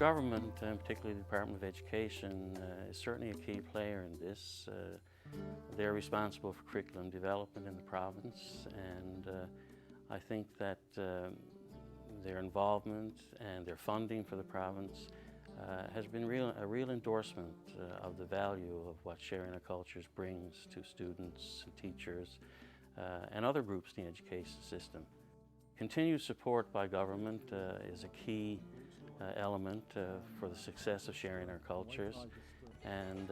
government, and particularly the Department of Education, is certainly a key player in this. They're responsible for curriculum development in the province, and I think that their involvement and their funding for the province has been a real endorsement of the value of what sharing our cultures brings to students, teachers, and other groups in the education system. Continued support by government is a key element for the success of sharing our cultures, and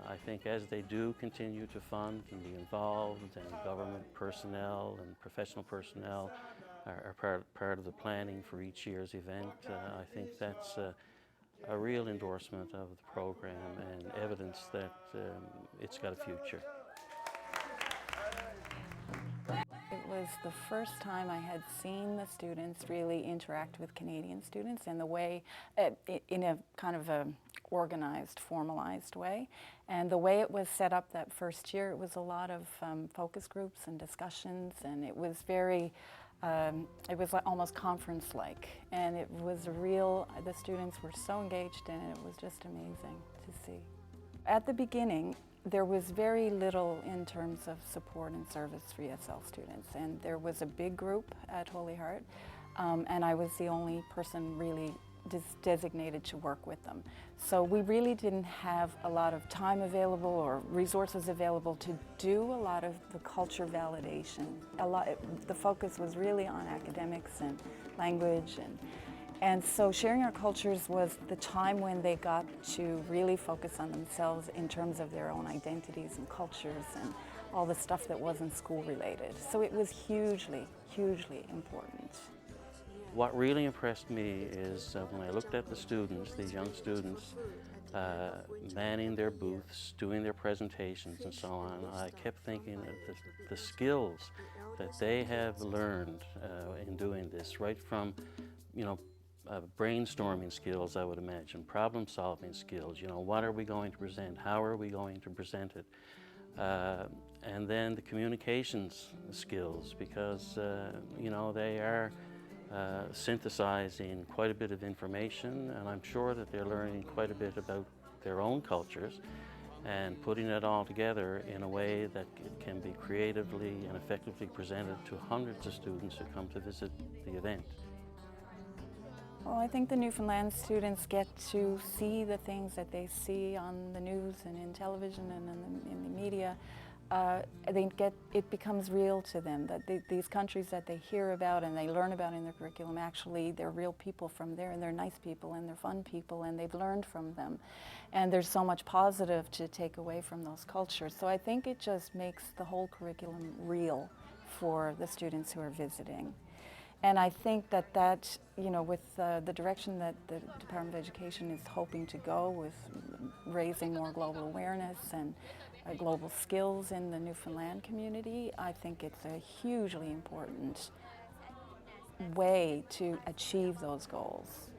I think as they do continue to fund and be involved, and government personnel and professional personnel are part of the planning for each year's event, I think that's a real endorsement of the program and evidence that it's got a future. It was the first time I had seen the students really interact with Canadian students in the way, in a kind of a organized, formalized way. And the way it was set up that first year, it was a lot of focus groups and discussions, and it was very, it was like almost conference-like. And it was the students were so engaged in it, it was just amazing to see. At the beginning, there was very little in terms of support and service for ESL students, and there was a big group at Holy Heart, and I was the only person really designated to work with them. So we really didn't have a lot of time available or resources available to do a lot of the culture validation. The focus was really on academics and language, and so sharing our cultures was the time when they got to really focus on themselves in terms of their own identities and cultures and all the stuff that wasn't school related. So it was hugely, hugely important. What really impressed me is when I looked at the students, these young students, manning their booths, doing their presentations and so on, I kept thinking that the skills that they have learned in doing this, right from, brainstorming skills, I would imagine, problem-solving skills, what are we going to present, how are we going to present it, and then the communications skills, because, they are synthesizing quite a bit of information, and I'm sure that they're learning quite a bit about their own cultures and putting it all together in a way that it can be creatively and effectively presented to hundreds of students who come to visit the event. Well, I think the Newfoundland students get to see the things that they see on the news and in television and in the media. It becomes real to them, that these countries that they hear about and they learn about in their curriculum, actually they're real people from there, and they're nice people and they're fun people, and they've learned from them. And there's so much positive to take away from those cultures. So I think it just makes the whole curriculum real for the students who are visiting. And I think that with the direction that the Department of Education is hoping to go with raising more global awareness and global skills in the Newfoundland community, I think it's a hugely important way to achieve those goals.